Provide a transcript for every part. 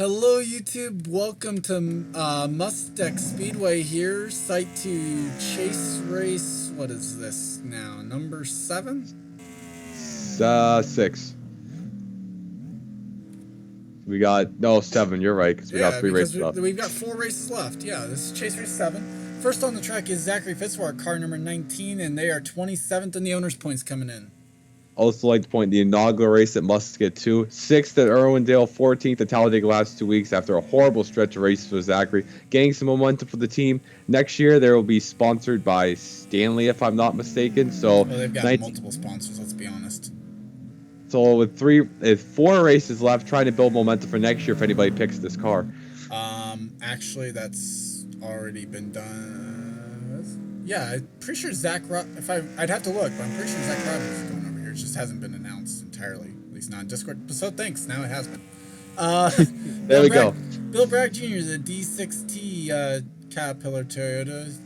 Hello YouTube, welcome to Mustek Speedway here, site to chase race, what is this now, number 7? 6. We got, no, 7, you're right, because we got 3 races left. We've got 4 races left, yeah, this is chase race 7. First on the track is Zachary Fitzwater, car number 19, and they are 27th in the owner's points coming in. Also like to point the inaugural race at Mustek 2, 6th at Irwindale, 14th at Talladega last 2 weeks after a horrible stretch of races for Zachary, gaining some momentum for the team. Next year they will be sponsored by Stanley, if I'm not mistaken. So well, they've got multiple sponsors, let's be honest. So with 4 races left, trying to build momentum for next year if anybody picks this car. Actually, that's already been done. Yeah, I'm pretty sure I'd have to look, but I'm pretty sure Zach Robbins is going over here. It just hasn't been announced entirely, at least not in Discord. So thanks, now it has been. There we go. Bill Bragg Jr., the D6T Caterpillar Toyota,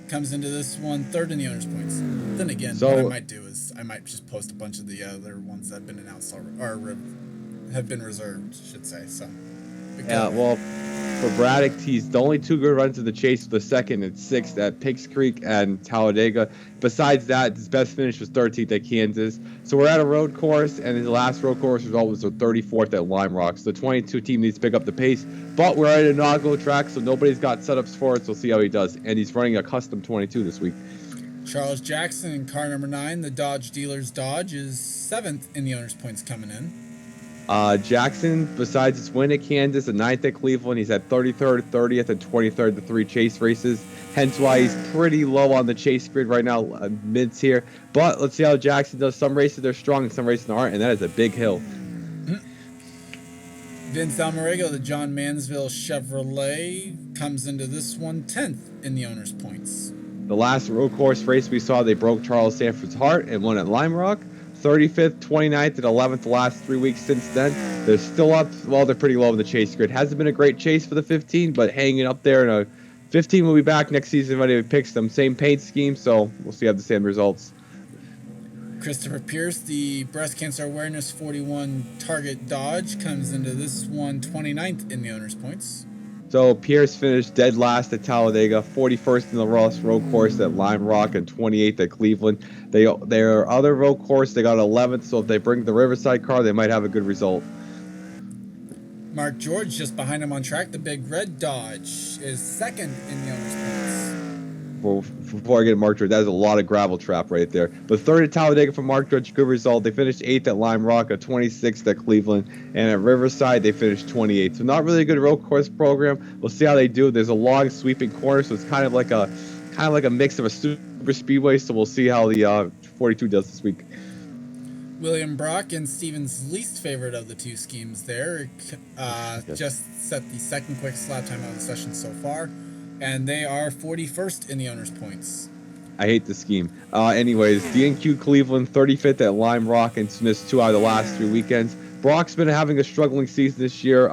comes into this one third in the owner's points. Then again, what I might do is I might just post a bunch of the other ones that have been announced or have been reserved, I should say. So yeah, well, for Braddock, he's the only 2 good runs in the chase for the 2nd and 6th at Pigs Creek and Talladega. Besides that, his best finish was 13th at Kansas. So we're at a road course, and his last road course result was the 34th at Lime Rock. So the 22 team needs to pick up the pace, but we're at an inaugural track, so nobody's got setups for it, so we'll see how he does. And he's running a custom 22 this week. Charles Jackson in car number 9, the Dodge Dealers Dodge, is 7th in the owner's points coming in. Jackson, besides his win at Kansas and 9th at Cleveland, he's at 33rd, 30th, and 23rd the 3 chase races. Hence why he's pretty low on the chase grid right now, mids here. But let's see how Jackson does. Some races are strong and some races aren't, and that is a big hill. Vince Almarego, the John Mansville Chevrolet, comes into this one 10th in the owner's points. The last road course race we saw, they broke Charles Sanford's heart and won at Lime Rock. 35th, 29th, and 11th the last 3 weeks since then. They're still up. Well, they're pretty low in the chase grid. Hasn't been a great chase for the 15, but hanging up there. And a 15 will be back next season if anybody picks them. Same paint scheme, so we'll see how the same results. Christopher Pierce, the Breast Cancer Awareness 41 Target Dodge, comes into this one 29th in the owner's points. So Pierce finished dead last at Talladega, 41st in the Ross Road Course at Lime Rock, and 28th at Cleveland. Their other road course, they got 11th, so if they bring the Riverside car, they might have a good result. Mark George, just behind him on track, the Big Red Dodge, is 2nd in the owner's points. Before I get to Mark George, that is a lot of gravel trap right there. But 3rd at Talladega for Mark George, good result. They finished 8th at Lime Rock, 26th at Cleveland, and at Riverside they finished 28th. So not really a good road course program. We'll see how they do. There's a long sweeping corner, so it's kind of like a mix of a super speedway. So we'll see how the 42 does this week. William Brock and Steven's least favorite of the 2 schemes there, just set the 2nd quickest lap time of the session so far. And they are 41st in the owner's points. I hate the scheme. Anyways, D&Q Cleveland, 35th at Lime Rock, and missed 2 out of the last 3 weekends. Brock's been having a struggling season this year.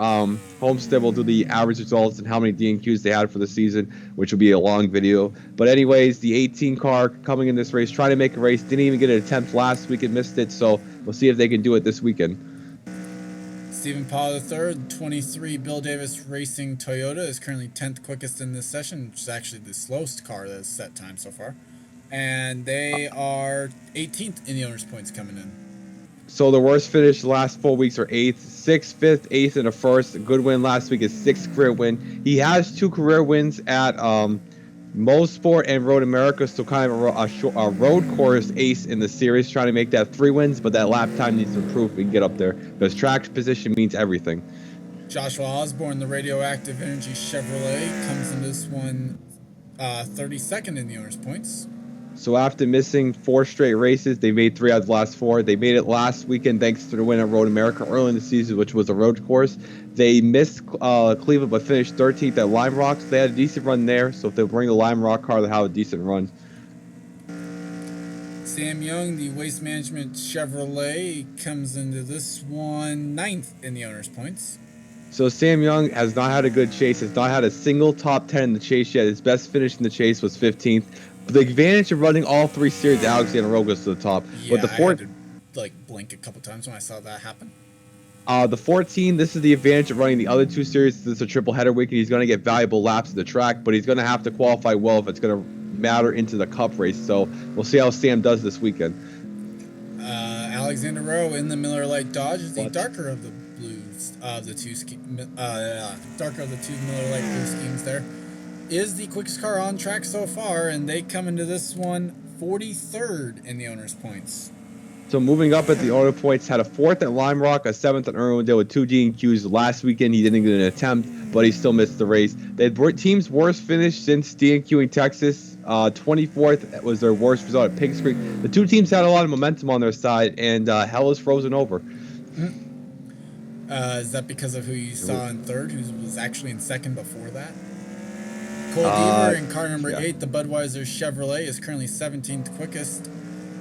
Homestead will do the average results and how many D&Qs they had for the season, which will be a long video. But anyways, the 18 car coming in this race, trying to make a race, didn't even get an attempt last week and missed it. So we'll see if they can do it this weekend. Stephen Paul III, 23 Bill Davis Racing Toyota, is currently 10th quickest in this session, which is actually the slowest car that has set time so far. And they are 18th in the owner's points coming in. So the worst finish the last 4 weeks are 8th, 6th, 5th, 8th, and a 1st. A good win last week, his 6th career win. He has 2 career wins at Mosport and Road America, so kind of a road course ace in the series, trying to make that 3 wins, but that lap time needs to improve if we can get up there, because track position means everything. Joshua Osborne, the Radioactive Energy Chevrolet, comes in this one 32nd in the owner's points. So after missing 4 straight races, they made 3 out of the last 4. They made it last weekend thanks to the win at Road America early in the season, which was a road course. They missed Cleveland but finished 13th at Lime Rock. So they had a decent run there. So if they bring the Lime Rock car, they'll have a decent run. Sam Young, the Waste Management Chevrolet, comes into this one 9th in the owner's points. So Sam Young has not had a good chase, has not had a single top 10 in the chase yet. His best finish in the chase was 15th. But the advantage of running all 3 series, Alexander Rowe goes to the top. Yeah, but the I had to blink a couple times when I saw that happen. The 14, this is the advantage of running the other two series. This is a triple header weekend. He's going to get valuable laps at the track, but he's going to have to qualify well if it's going to matter into the cup race. So we'll see how Sam does this weekend. Alexander Rowe in the Miller Lite Dodge is the darker of the blues of the two darker of the two Miller Lite blue schemes. There is the quickest car on track so far, and they come into this one 43rd in the owner's points. So moving up at the owner points, had a 4th at Lime Rock, a 7th at Irwindale with 2 DNQs. Last weekend he didn't get an attempt, but he still missed the race. The team's worst finish since DNQing Texas. 24th was their worst result at Pigs Creek. The two teams had a lot of momentum on their side, and hell is frozen over. Is that because of who you saw in third, who was actually in second before that? Cole Deaver in car number 8, the Budweiser Chevrolet, is currently 17th quickest,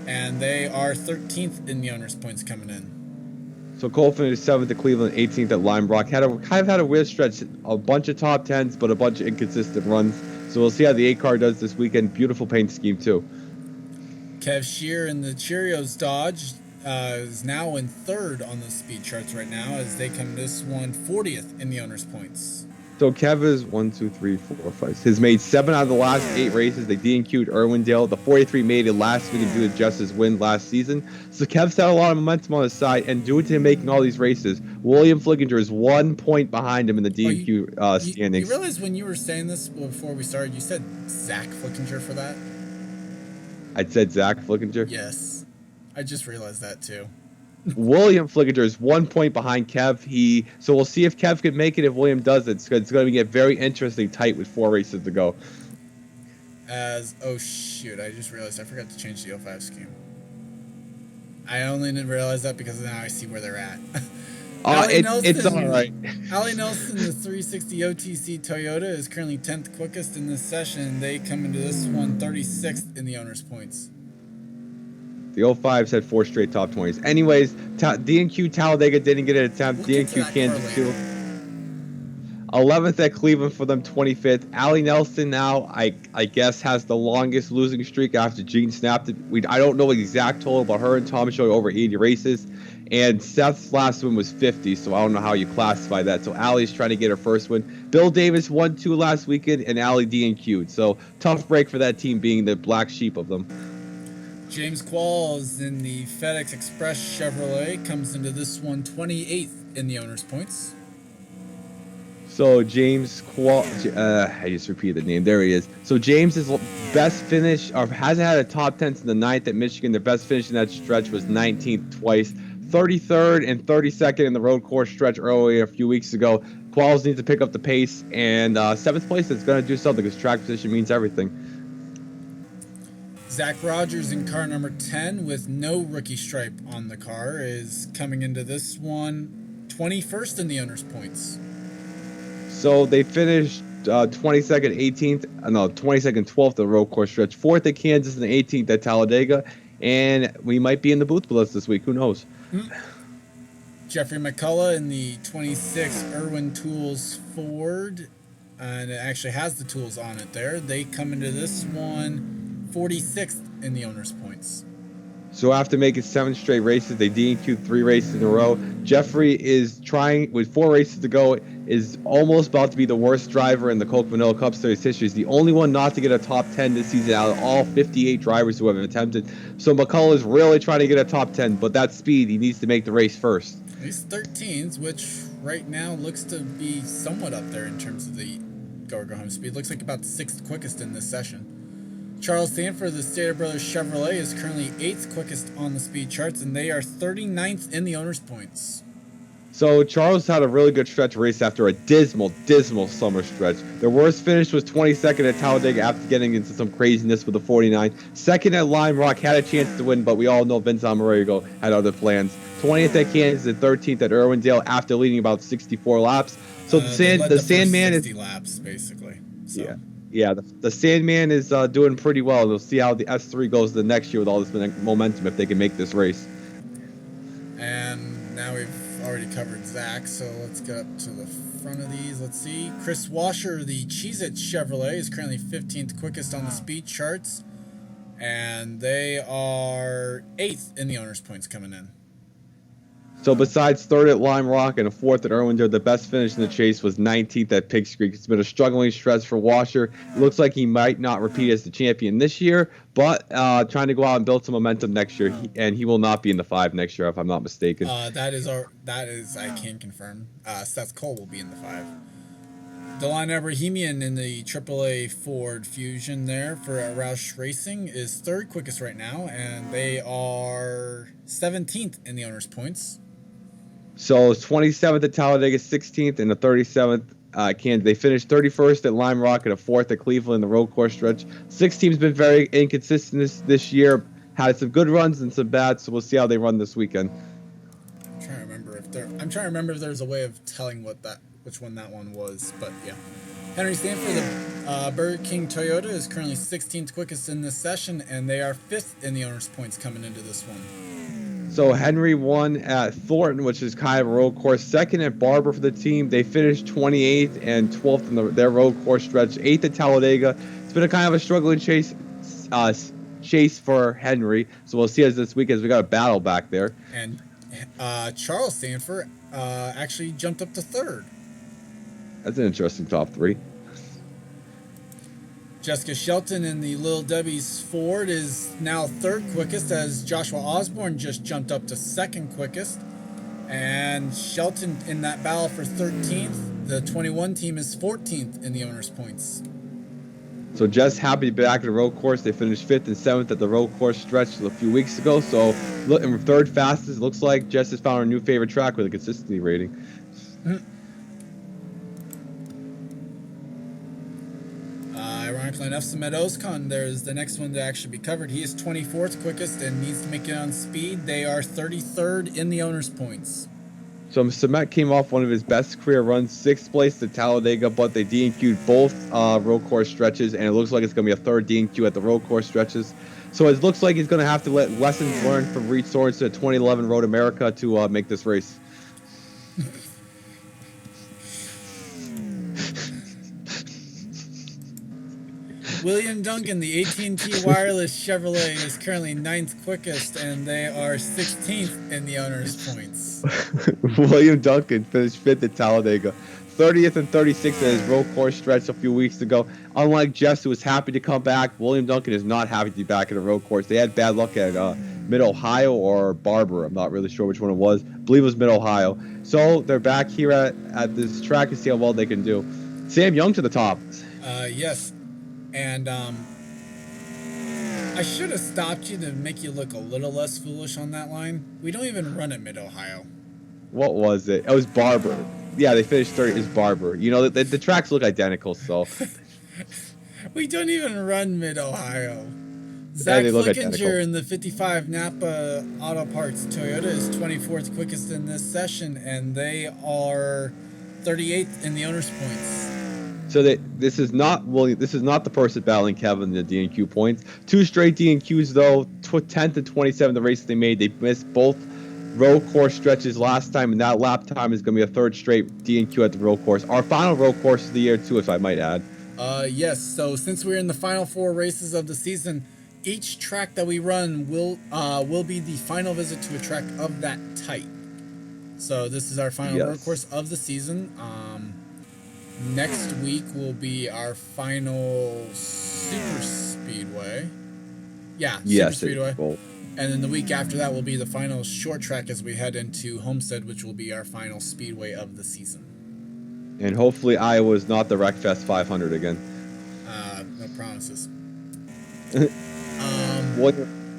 and they are 13th in the owner's points coming in. So Cole finished 7th at Cleveland, 18th at Lime Rock. Had a weird stretch, a bunch of top 10s, but a bunch of inconsistent runs. So we'll see how the 8 car does this weekend. Beautiful paint scheme too. Kev Shear in the Cheerios Dodge is now in third on the speed charts right now as they come this one 40th in the owner's points. So Kev is 1, 2, 3, 4, 5. Has made 7 out of the last 8 races. They DNQ'd Irwindale. The 43 made it last week due to Jess's win last season. So Kev's had a lot of momentum on his side, and due to him making all these races, William Flickinger is 1 point behind him in the DNQ standings. You realize when you were saying this before we started, you said Zach Flickinger for that? I said Zach Flickinger? Yes. I just realized that too. William Flickinger is 1 point behind Kev. So we'll see if Kev can make it. If William does it, it's going to get very interesting tight with 4 races to go. Oh shoot, I just realized I forgot to change the 05 scheme. I only didn't realize that because now I see where they're at. It's all right. Allie Nelson, the 360 OTC Toyota, is currently 10th quickest in this session. They come into this one 36th in the owner's points. The 05s had 4 straight top 20s. Anyways, DNQ Talladega didn't get an attempt. DNQ Kansas too. 11th at Cleveland for them, 25th. Allie Nelson now, I guess, has the longest losing streak after Gene snapped it. I don't know the exact total, but her and Tom showed over 80 races. And Seth's last win was 50, so I don't know how you classify that. So Allie's trying to get her first win. Bill Davis won 2 last weekend, and Allie DNQ'd. So tough break for that team being the black sheep of them. James Qualls in the FedEx Express Chevrolet comes into this one 28th in the owner's points. So James I just repeated the name. There he is. So James's best finish, or hasn't had a top 10 in the 9th at Michigan. Their best finish in that stretch was 19th twice. 33rd and 32nd in the road course stretch earlier a few weeks ago. Qualls needs to pick up the pace, and 7th place is going to do something because track position means everything. Zach Rogers in car number 10 with no rookie stripe on the car is coming into this one 21st in the owner's points. So they finished 22nd, 12th at the road course stretch, 4th at Kansas, and 18th at Talladega. And we might be in the booth with us this week. Who knows? Jeffrey McCullough in the 26 Irwin Tools Ford, and it actually has the tools on it there. They come into this one 46th in the owner's points. So after making 7 straight races, they DNQ'd 3 races in a row. Jeffrey is trying, with 4 races to go, is almost about to be the worst driver in the Coke Vanilla Cup Series history. He's the only one not to get a top 10 this season out of all 58 drivers who have attempted. So McCullough is really trying to get a top 10, but that speed, he needs to make the race first. He's 13th, which right now looks to be somewhat up there in terms of the go-home speed. Looks like about the 6th quickest in this session. Charles Sanford, the Stater Brothers Chevrolet, is currently 8th quickest on the speed charts, and they are 39th in the owner's points. So Charles had a really good stretch race after a dismal summer stretch. Their worst finish was 22nd at Talladega after getting into some craziness with the 49. 2nd at Lime Rock, had a chance to win, but we all know Vince Amorego had other plans. 20th at Kansas and 13th at Irwindale after leading about 64 laps. So the Sandman is 60 laps basically. So. Yeah, the Sandman is doing pretty well. We'll see how the S3 goes the next year with all this momentum if they can make this race. And now we've already covered Zach, so let's get up to the front of these. Let's see. Chris Washer, the Cheez-It Chevrolet, is currently 15th quickest on the speed charts, and they are 8th in the owner's points coming in. So besides third at Lime Rock and a fourth at Irwinder, the best finish in the chase was 19th at Pigs Creek. It's been a struggling stretch for Washer. It looks like he might not repeat as the champion this year, but trying to go out and build some momentum next year. And he will not be in the 5 next year, if I'm not mistaken. That is I can confirm. Seth Cole will be in the 5. Delon Abrahamian in the AAA Ford Fusion there for Roush Racing is third quickest right now, and they are 17th in the owner's points. So 27th at Talladega, 16th, and the 37th Kansas. They finished 31st at Lime Rock and a 4th at Cleveland, the road course stretch. 6 teams been very inconsistent this year. Had some good runs and some bad, so we'll see how they run this weekend. I'm trying to remember if there's a way of telling which one that one was, but yeah. Henry Stanford, the Burger King Toyota, is currently 16th quickest in this session, and they are 5th in the owner's points coming into this one. So Henry won at Thornton, which is kind of a road course. Second at Barber for the team. They finished 28th and 12th in their road course stretch. 8th at Talladega. It's been a kind of a struggling chase for Henry. So we'll see as this weekend, as we got a battle back there. And Charles Stanford actually jumped up to 3rd. That's an interesting top 3. Jessica Shelton in the Little Debbie's Ford is now 3rd quickest, as Joshua Osborne just jumped up to 2nd quickest. And Shelton in that battle for 13th. The 21 team is 14th in the owner's points. So Jess happy to be back at the road course. They finished 5th and 7th at the road course stretch a few weeks ago. So in 3rd fastest, looks like Jess has found her new favorite track with a consistency rating. Ironically enough, Samet Ozkan, there's the next one to actually be covered. He is 24th quickest and needs to make it on speed. They are 33rd in the owner's points. So Samet came off one of his best career runs, 6th place at Talladega, but they DNQ'd both road course stretches, and it looks like it's going to be a 3rd DNQ at the road course stretches. So it looks like he's going to have to let lessons learned from Reed Sorensen at 2011 Road America to make this race. William Duncan, the AT&T Wireless Chevrolet, is currently 9th quickest, and they are 16th in the owner's points. William Duncan finished 5th at Talladega, 30th and 36th at his road course stretch a few weeks ago. Unlike Jess, who was happy to come back, William Duncan is not happy to be back at a road course. They had bad luck at Mid-Ohio or Barber. I'm not really sure which one it was. I believe it was Mid-Ohio. So they're back here at this track to see how well they can do. Sam Young to the top. Yes. And I should have stopped you to make you look a little less foolish on that line. We don't even run at Mid-Ohio. What was it? It was Barber. Yeah, they finished 30th. It's Barber. You know, the tracks look identical, so. We don't even run Mid-Ohio. Zach Flickinger in the 55 Napa Auto Parts Toyota is 24th quickest in this session, and they are 38th in the owner's points. So this is not the person battling Kevin in the DNQ points. 2 straight DNQs though. 10th and 27th the races they made. They missed both road course stretches last time, and that lap time is going to be a 3rd straight DNQ at the road course. Our final road course of the year too, if I might add. Yes. So since we're in the final 4 races of the season, each track that we run will be the final visit to a track of that type. So this is our final road course of the season. Next week will be our final super speedway. Yeah, super speedway. And then the week after that will be the final short track as we head into Homestead, which will be our final speedway of the season. And hopefully Iowa's not the Wreckfest 500 again. No promises.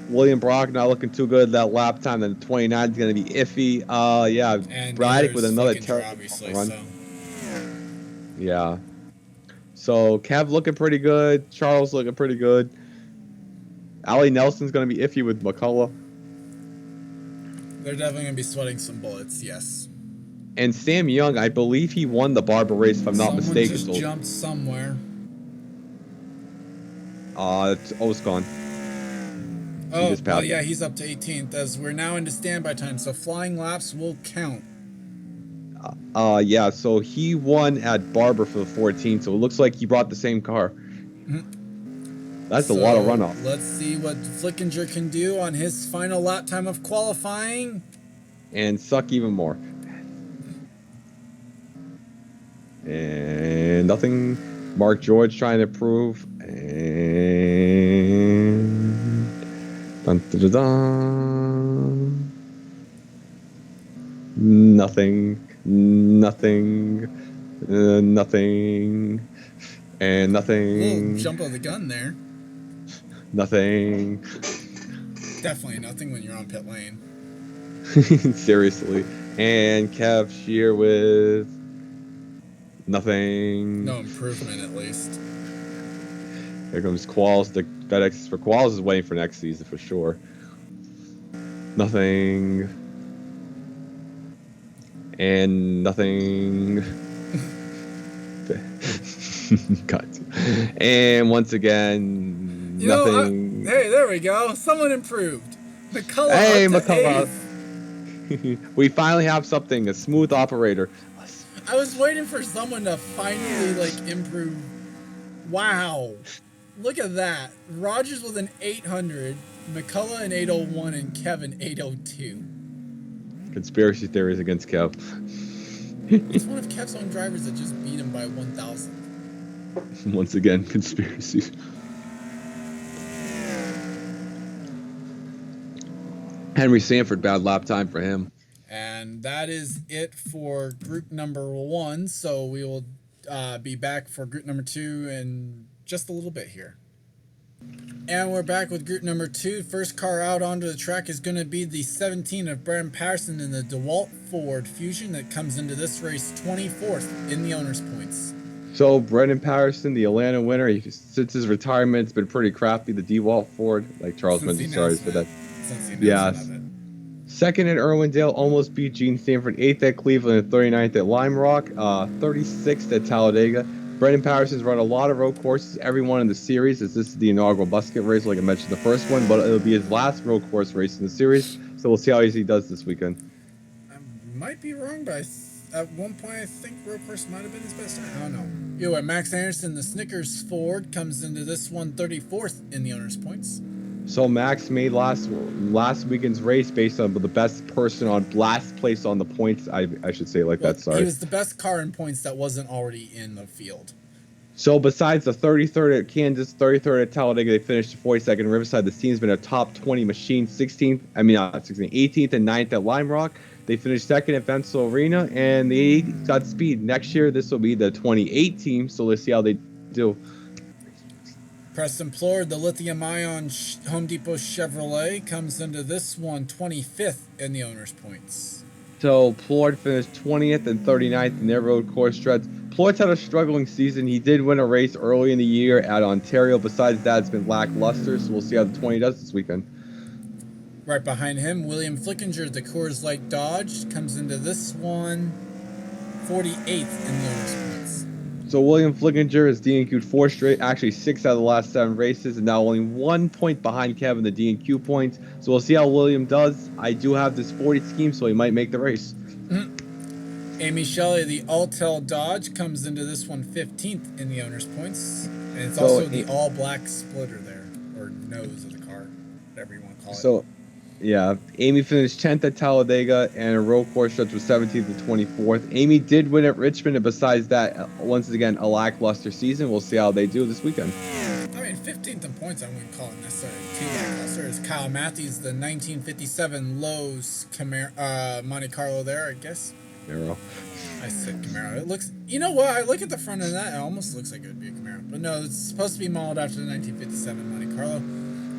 William Brock not looking too good that lap time. Then 29 is going to be iffy. And Braddock with another terrible run. So. Yeah. So Kev looking pretty good. Charles looking pretty good. Allie Nelson's going to be iffy with McCullough. They're definitely going to be sweating some bullets, yes. And Sam Young, I believe he won the Barber race, if I'm not mistaken. Someone just jumped somewhere. It's Oscon. Oh, well, yeah, he's up to 18th, as we're now into standby time, so flying laps will count. Yeah, so he won at Barber for the 14th, so it looks like he brought the same car. That's a lot of runoff. Let's see what Flickinger can do on his final lap time of qualifying. and suck even more. And nothing. Mark George trying to prove. And dun, dun, dun, dun. Nothing. Nothing. Nothing. And nothing. Little jump of the gun there. Nothing. Definitely nothing when you're on pit lane. Seriously. And Kev Shear with nothing. No improvement, at least. Here comes Qualls. The FedEx for Qualls is waiting for next season for sure. Nothing. And nothing. Cut. And once again, nothing. Hey, there we go. Someone improved. McCullough. Hey, up to McCullough. 8th. We finally have something. A smooth operator. I was waiting for someone to finally improve. Wow. Look at that. Rogers with an 800, McCullough an 801, and Kevin 802. Conspiracy theories against Kev. He's one of Kev's own drivers that just beat him by 1,000. Once again, conspiracy. Henry Sanford, bad lap time for him. And that is it for group number 1. So we will be back for group number 2 in just a little bit here. And we're back with group number 2. First car out onto the track is going to be the 17 of Brandon Patterson in the DeWalt Ford Fusion that comes into this race 24th in the owner's points. So Brendan Patterson, the Atlanta winner, since his retirement, it's been pretty crappy. The DeWalt Ford, like Charles mentioned, sorry for that. Yeah. Second at Irwindale, almost beat Gene Stanford. 8th at Cleveland and 39th at Lime Rock. 36th at Talladega. Brendan Patterson's run a lot of road courses, every one in the series, as this is the inaugural Mustek race, like I mentioned the first one, but it'll be his last road course race in the series, so we'll see how he does this weekend. I might be wrong, but at one point I think road course might have been his best time. I don't know. Anyway, Max Anderson, the Snickers Ford, comes into this one 34th in the owner's points. So Max made last weekend's race based on the best person on last place on the points. I should say like that. Sorry. He was the best car in points that wasn't already in the field. So besides the 33rd at Kansas, 33rd at Talladega, they finished 42nd in Riverside. This team's been a top 20 machine. 18th and 9th at Lime Rock. They finished second at Vensil Arena, and they got speed. Next year, this will be the 28 team. So let's see how they do. Preston Plord, the lithium-ion Home Depot Chevrolet, comes into this one 25th in the owner's points. So Plord finished 20th and 39th in their road course stretch. Plord's had a struggling season. He did win a race early in the year at Ontario. Besides that, it's been lackluster, so we'll see how the 20 does this weekend. Right behind him, William Flickinger, the Coors Light Dodge, comes into this one 48th in the owner's points. So William Flickinger has DNQ'd 4 straight, actually 6 out of the last 7 races, and now only 1 point behind Kevin, the DNQ points. So we'll see how William does. I do have this 40 scheme, so he might make the race. Amy Shelley, the Altel Dodge, comes into this one 15th in the owner's points. And it's also the all-black splitter there, or nose of the car, whatever you want to call it. So, yeah, Amy finished 10th at Talladega, and her road course stretch was 17th and 24th. Amy did win at Richmond, and besides that, once again, a lackluster season. We'll see how they do this weekend. I mean, 15th in points, I wouldn't call it necessarily too lackluster. It's Kyle Matthews, the 1957 Lowe's Camaro, Monte Carlo there, I guess. Camaro. I said Camaro. It looks, you know what? I look at the front of that, it almost looks like it would be a Camaro. But no, it's supposed to be modeled after the 1957 Monte Carlo.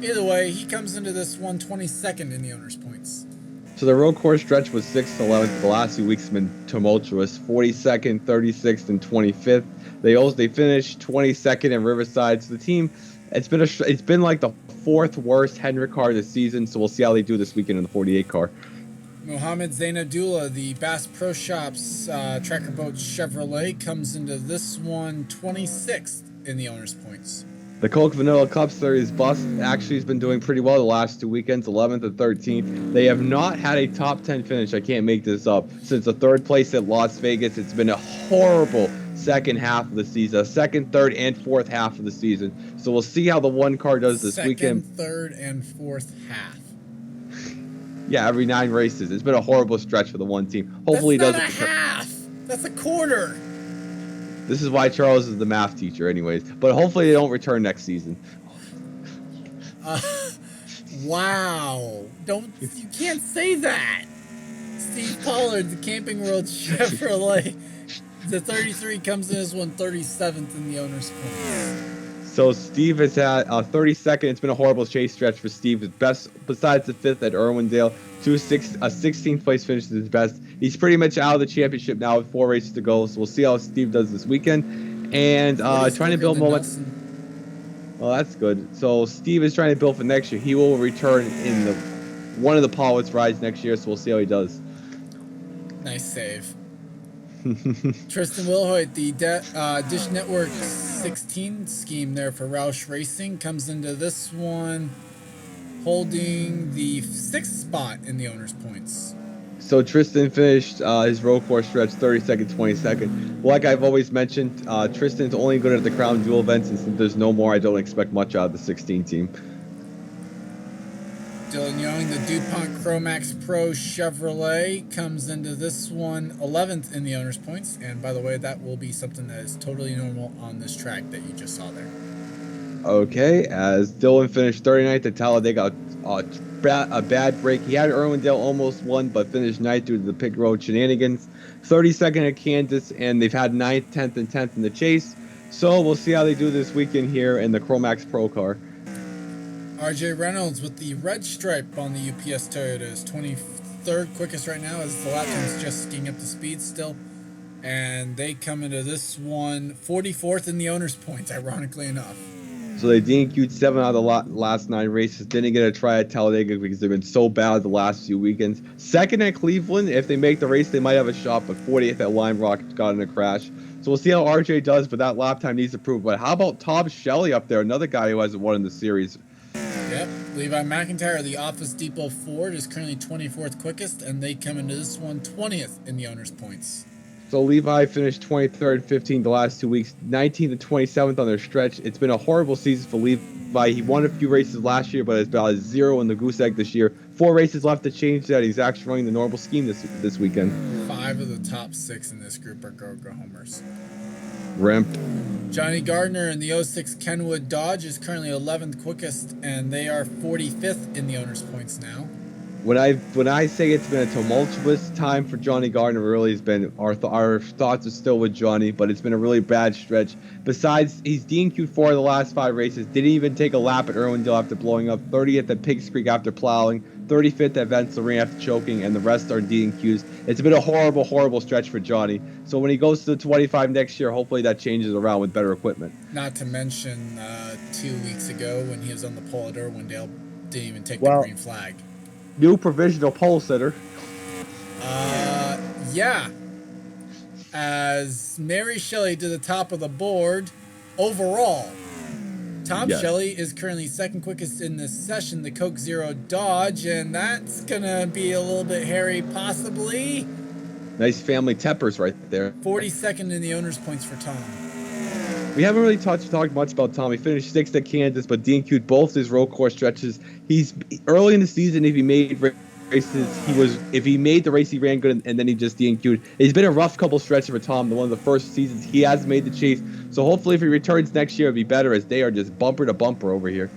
Either way, he comes into this one 22nd in the owner's points. So the road course stretch was 6th and 11th. The last few weeks have been tumultuous. 42nd, 36th, and 25th. They finished 22nd in Riverside. So the team, it's been like the 4th worst Hendrick car this season. So we'll see how they do this weekend in the 48 car. Mohamed Zainabdullah, the Bass Pro Shops Tracker Boat Chevrolet, comes into this one 26th in the owner's points. The Coke Vanilla Cup Series bus actually has been doing pretty well the last 2 weekends, 11th and 13th. They have not had a top 10 finish, I can't make this up, since the 3rd place at Las Vegas. It's been a horrible second half of the season, second, third, and 4th half of the season. So we'll see how the one car does this weekend. Second, third, and 4th half. Yeah, every 9 races. It's been a horrible stretch for the one team. Hopefully That's he not a doesn't. half. That's a quarter. This is why Charles is the math teacher, anyways. But hopefully they don't return next season. Wow. You can't say that. Steve Pollard, the Camping World Chevrolet. The 33 comes in as 137th in the owner's points. So Steve has had 32nd. It's been a horrible chase stretch for Steve. His best, besides the 5th at Irwindale, a 16th place finish is his best. He's pretty much out of the championship now with 4 races to go. So we'll see how Steve does this weekend. And trying to build momentum. Well, that's good. So Steve is trying to build for next year. He will return in one of the Pollards rides next year. So we'll see how he does. Nice save. Tristan Wilhoit, the Dish Network 16 scheme there for Roush Racing, comes into this one holding the 6th spot in the owner's points. So Tristan finished his road course stretch 32nd, 22nd. Like I've always mentioned, Tristan's only good at the Crown Jewel events, and since there's no more, I don't expect much out of the 16 team. Dylan Young, the DuPont Chromax Pro Chevrolet, comes into this one 11th in the owner's points. And by the way, that will be something that is totally normal on this track that you just saw there. Okay, as Dylan finished 39th at Talladega, a bad break. He had Irwindale almost won, but finished 9th due to the pit road shenanigans. 32nd at Kansas, and they've had 9th, 10th, and 10th in the chase. So we'll see how they do this weekend here in the Chromax Pro car. RJ Reynolds with the red stripe on the UPS Toyota is 23rd quickest right now, as the lap time's just skiing up to speed still. And they come into this one 44th in the owner's points, ironically enough. So they DNQ'd 7 out of the last 9 races. Didn't get a try at Talladega because they've been so bad the last few weekends. 2nd at Cleveland. If they make the race, they might have a shot, but 40th at Lime Rock got in a crash. So we'll see how RJ does, but that lap time needs to prove. But how about Tom Shelley up there, another guy who hasn't won in the series? Yep, Levi McIntyre, the Office Depot Ford, is currently 24th quickest, and they come into this one 20th in the owner's points. So Levi finished 23rd, 15th the last 2 weeks, 19th and 27th on their stretch. It's been a horrible season for Levi. He won a few races last year, but it's about a 0 in the goose egg this year. 4 races left to change that. He's actually running the normal scheme this weekend. 5 of the top 6 in this group are Go-Go homers. Rimp. Johnny Gardner in the 06 Kenwood Dodge is currently 11th quickest, and they are 45th in the owner's points now. When I say it's been a tumultuous time for Johnny Gardner, really has been our thoughts are still with Johnny, but it's been a really bad stretch. Besides, he's DNQ'd 4 of the last 5 races. Didn't even take a lap at Irwindale after blowing up. 30th at Pigs Creek after plowing. 35th at Vance Lorraine after choking, and the rest are DNQs. It's been a horrible, horrible stretch for Johnny. So when he goes to the 25 next year, hopefully that changes around with better equipment. Not to mention 2 weeks ago when he was on the pole at Irwindale, didn't even take the green flag. New provisional pole sitter. Yeah. As Mary Shelley to the top of the board overall. Tom Shelley is currently 2nd quickest in this session, the Coke Zero Dodge, and that's going to be a little bit hairy, possibly. Nice family Teppers right there. 42nd in the owner's points for Tom. We haven't really talked much about Tom. He finished 6th at Kansas, but DNQ'd both his road course stretches. He's early in the season. If he made races, if he made the race, he ran good, and then he just DNQ'd. It's been a rough couple stretches for Tom. One of the first seasons he has made the chase. So hopefully, if he returns next year, it'll be better, as they are just bumper to bumper over here.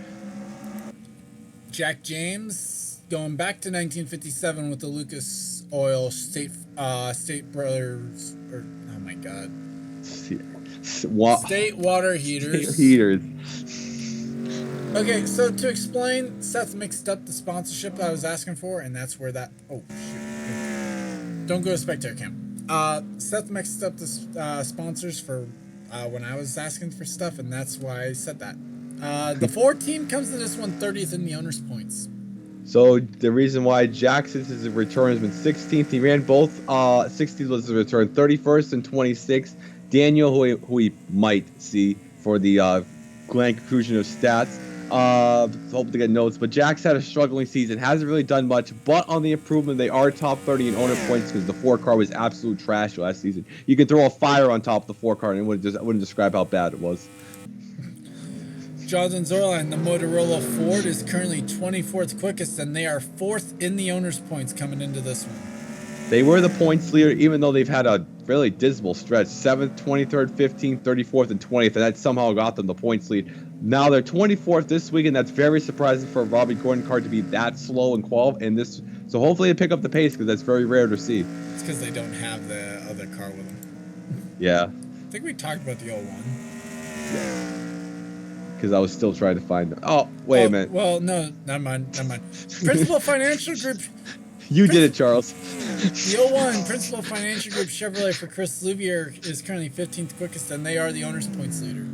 Jack James going back to 1957 with the Lucas Oil State Brothers, or oh my God. State water heaters. Okay, so to explain, Seth mixed up the sponsorship I was asking for, and that's where that. Oh, shoot. Don't go to Spectator Cam. Seth mixed up the sponsors for when I was asking for stuff, and that's why I said that. The Ford team comes to this one 30th in the owner's points. So the reason why Jackson's return has been 16th, he ran both 16th was his return, 31st and 26th. Daniel, who we might see for the grand conclusion of stats, hope to get notes. But Jack's had a struggling season, hasn't really done much. But on the improvement, they are top 30 in owner points because the 4 car was absolute trash last season. You can throw a fire on top of the 4 car and it wouldn't describe how bad it was. Jonathan Zorline, the Motorola Ford, is currently 24th quickest, and they are 4th in the owner's points coming into this one. They were the points leader, even though they've had a really dismal stretch. 7th, 23rd, 15th, 34th, and 20th, and that somehow got them the points lead. Now they're 24th this week, and that's very surprising for a Robbie Gordon car to be that slow in qual. And this, so hopefully they pick up the pace, because that's very rare to see. It's because they don't have the other car with them. Yeah. I think we talked about the 01. Yeah. Because I was still trying to find them. Oh, wait a minute. Well, no, never mind. Principal Financial Group. You did it, Charles. The 01 Principal Financial Group Chevrolet for Chris Louvier is currently 15th quickest, and they are the owner's points leader.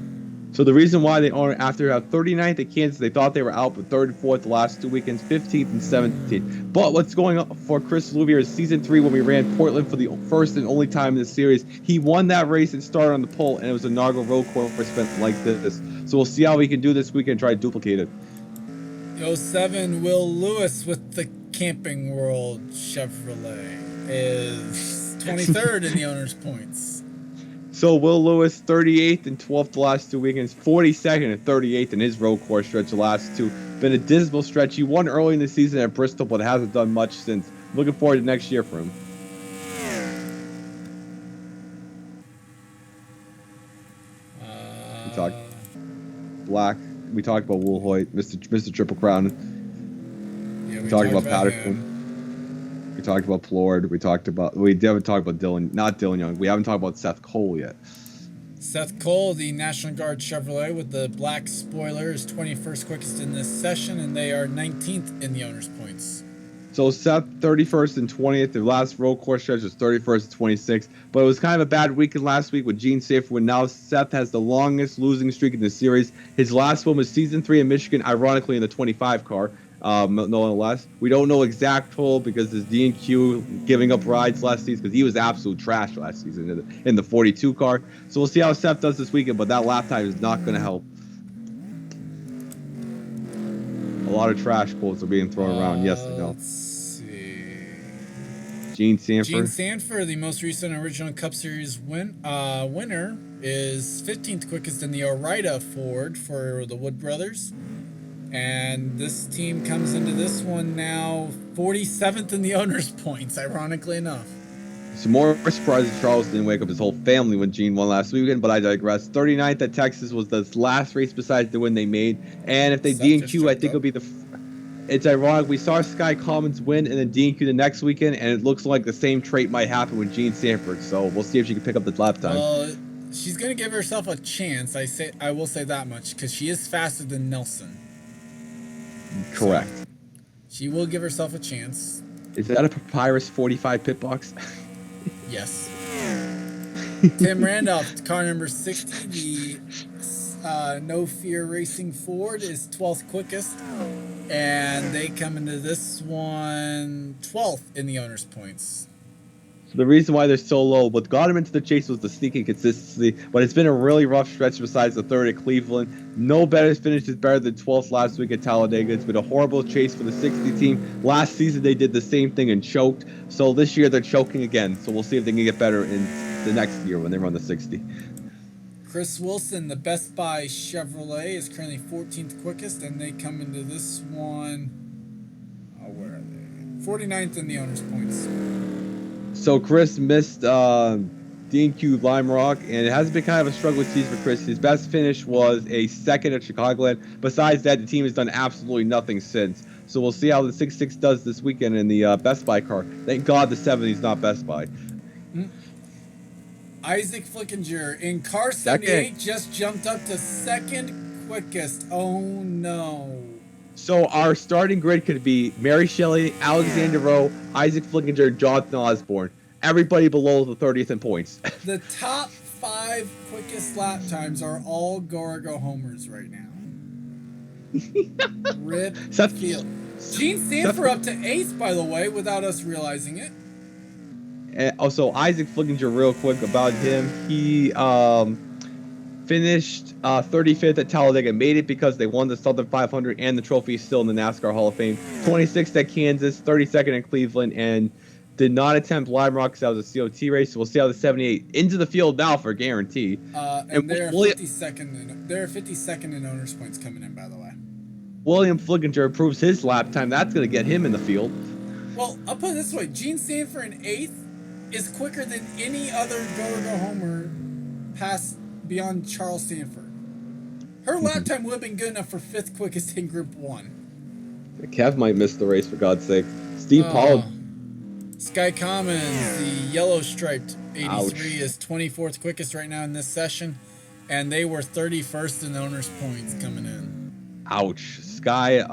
So the reason why they are after 39th at Kansas, they thought they were out, but 3rd and 4th the last 2 weekends, 15th and 17th. But what's going on for Chris Louvier is season 3 when we ran Portland for the first and only time in the series. He won that race and started on the pole, and it was a inaugural road course event like this. So we'll see how we can do this weekend and try to duplicate it. The 07 Will Lewis with the Camping World Chevrolet is 23rd in the owner's points. So Will Lewis, 38th and 12th the last 2 weekends, 42nd and 38th in his road course stretch the last 2. Been a dismal stretch. He won early in the season at Bristol, but hasn't done much since. Looking forward to next year for him. We talked Black. We talked about Woolhoyt, Mr. Triple Crown. Yeah, we talked about Patterson. Patterson. We talked about Plord. We haven't talked about Dylan, not Dylan Young. We haven't talked about Seth Cole yet. Seth Cole, the National Guard Chevrolet with the black spoiler, is 21st quickest in this session, and they are 19th in the owner's points. So Seth, 31st and 20th. The last road course stretch was 31st and 26th. But it was kind of a bad weekend last week with Gene Safer. Now Seth has the longest losing streak in the series. His last one was season 3 in Michigan, ironically in the 25 car. No less. We don't know exact toll because his D&Q giving up rides last season because he was absolute trash last season in the 42 car. So we'll see how Seth does this weekend, but that lap time is not going to help. A lot of trash quotes are being thrown around. Yes, I know. Let's see. Gene Sanford. Gene Sanford, the most recent original Cup Series winner, is 15th quickest in the Orida Ford for the Wood Brothers. And this team comes into this one now 47th in the owner's points, ironically enough. Some more surprised that Charles didn't wake up his whole family when Gene won last weekend, but I digress. 39th at Texas was the last race besides the win they made. And if they D&Q, I think it'll be it's ironic. We saw Sky Commons win and then D&Q the next weekend, and it looks like the same trait might happen with Gene Sanford. So we'll see if she can pick up the lap time. Well, she's going to give herself a chance. I will say that much, because she is faster than Nelson. Correct. So she will give herself a chance. Is that a Papyrus 45 pit box? Yes. Tim Randolph, car number 60, the No Fear Racing Ford, is 12th quickest. And they come into this one 12th in the owner's points. So the reason why they're so low, what got them into the chase was the sneaking consistency, but it's been a really rough stretch besides the 3rd at Cleveland. No better finish is better than 12th last week at Talladega. It's been a horrible chase for the 60 team. Last season they did the same thing and choked. So this year they're choking again. So we'll see if they can get better in the next year when they run the 60. Chris Wilson, the Best Buy Chevrolet, is currently 14th quickest, and they come into this one, where are they? 49th in the owner's points. So Chris missed D&Q Lime Rock, and it has been kind of a struggle season for Chris. His best finish was a 2nd at Chicagoland. Besides that, the team has done absolutely nothing since. So we'll see how the 6.6 does this weekend in the Best Buy car. Thank God the 70's not Best Buy. Isaac Flickinger in car 78 just jumped up to 2nd quickest. Oh no. So our starting grid could be Mary Shelley, Alexander Rowe, Isaac Flickinger, Jonathan Osborne. Everybody below the 30th in points. The top 5 quickest lap times are all Go homers right now. Rip field. Gene Sanford up to 8th, by the way, without us realizing it. And also, Isaac Flickinger, real quick about him. He finished 35th at Talladega, made it because they won the Southern 500 and the trophy is still in the NASCAR Hall of Fame. 26th at Kansas, 32nd in Cleveland, and did not attempt Lime Rock because that was a COT race. So we'll see how the 78 into the field now for a guarantee. And they're 52nd. They're 52nd in owners points coming in, by the way. William Flickinger improves his lap time. That's going to get him in the field. Well, I'll put it this way: Gene Sanford in 8th is quicker than any other go-homer past beyond Charles Sanford. Her lap time would have been good enough for 5th quickest in Group 1. Kev might miss the race, for God's sake. Steve Pollard. Sky Commons, the yellow striped 83, Ouch. is 24th quickest right now in this session, and they were 31st in owners points coming in. Ouch. Sky,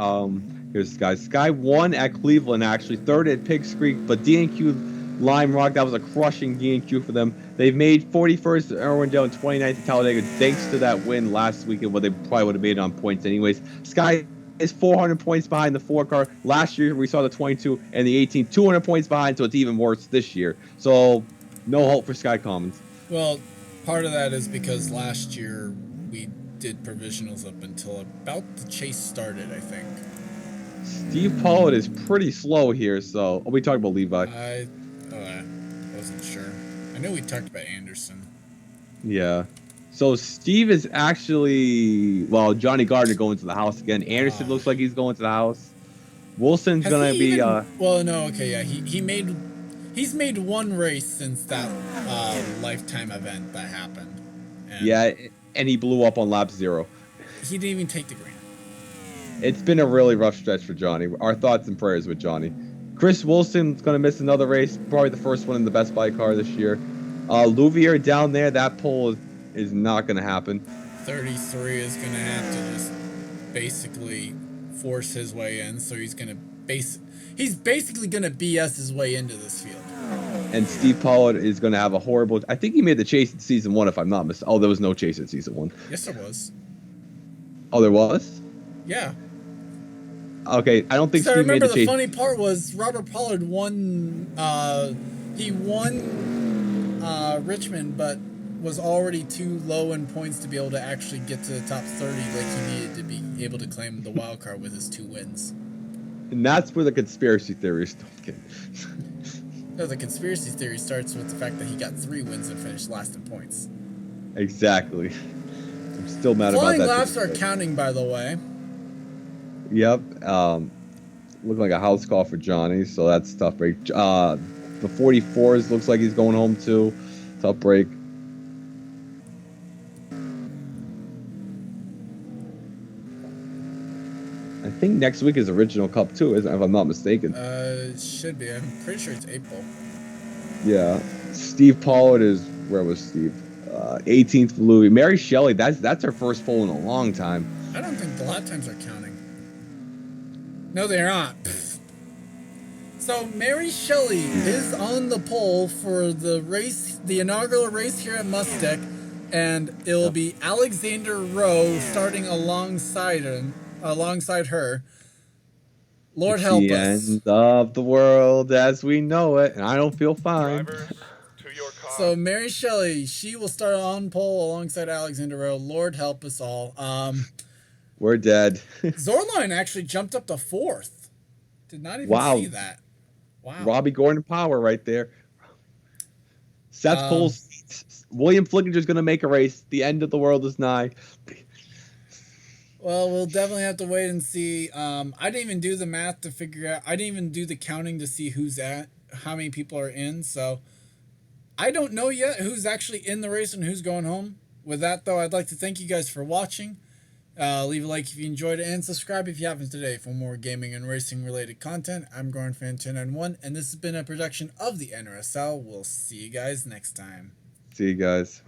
here's Sky. Sky won at Cleveland, actually. 3rd at Pigs Creek, but DNQ Lime Rock, that was a crushing DNQ for them. They've made 41st at Irwindale and 29th at Talladega, thanks to that win last weekend, where they probably would have made it on points anyways. Sky is 400 points behind the 4 car. Last year, we saw the 22 and the 18, 200 points behind, so it's even worse this year. So, no hope for Sky Commons. Well, part of that is because last year we did provisionals up until about the chase started, I think. Steve Pollard is pretty slow here, so... Are we talking about Levi? I wasn't sure. I know we talked about Anderson. Yeah. So Steve is actually... Well, Johnny Gardner going to the house again. Anderson looks like he's going to the house. Wilson's going to be... Well, no, okay, yeah. He's made one race since that lifetime event that happened. And yeah, and he blew up on lap 0. He didn't even take the green. It's been a really rough stretch for Johnny. Our thoughts and prayers with Johnny. Chris Wilson's going to miss another race, probably the first one in the Best Buy car this year. Louvier down there, that pole is not going to happen. 33 is going to have to just basically force his way in, so he's going to he's basically going to BS his way into this field. And Steve Pollard is going to have a horrible... I think he made the chase in Season 1, if I'm not mistaken. Oh, there was no chase in Season 1. Yes, there was. Oh, there was? Yeah. Okay, I don't think Steve made the chase. The funny part was Robert Pollard won. He won Richmond, but was already too low in points to be able to actually get to the top 30 like he needed to be able to claim the wild card with his 2 wins. And that's where the conspiracy theories don't get. No, the conspiracy theory starts with the fact that he got 3 wins and finished last in points. Exactly. I'm still mad Flying about that. laps are counting, by the way. Yep. Looked like a house call for Johnny, so that's a tough break. The 44s looks like he's going home too. Tough break. I think next week is Original Cup too, if I'm not mistaken. It should be. I'm pretty sure it's April. Yeah. Steve Pollard is... Where was Steve? 18th for Louis. Mary Shelley, that's her first pole in a long time. I don't think the lap times are counting. No, they're not. So Mary Shelley is on the pole for the race, the inaugural race here at Mustek, and it'll be Alexander Rowe starting alongside her. Lord help us. The end of the world as we know it, and I don't feel fine. So Mary Shelley, she will start on pole alongside Alexander Rowe. Lord help us all. We're dead. Zorline actually jumped up to 4th. Did not even see that. Wow. Robbie Gordon power right there. Seth Cole's William Flickinger's going to make a race. The end of the world is nigh. Well, we'll definitely have to wait and see. I didn't even do the math to figure out. I didn't even do the counting to see how many people are in. So I don't know yet who's actually in the race and who's going home. With that, though, I'd like to thank you guys for watching. Leave a like if you enjoyed it, and subscribe if you haven't today for more gaming and racing related content. I'm GornFan1091, and this has been a production of the NRSL. We'll see you guys next time. See you guys.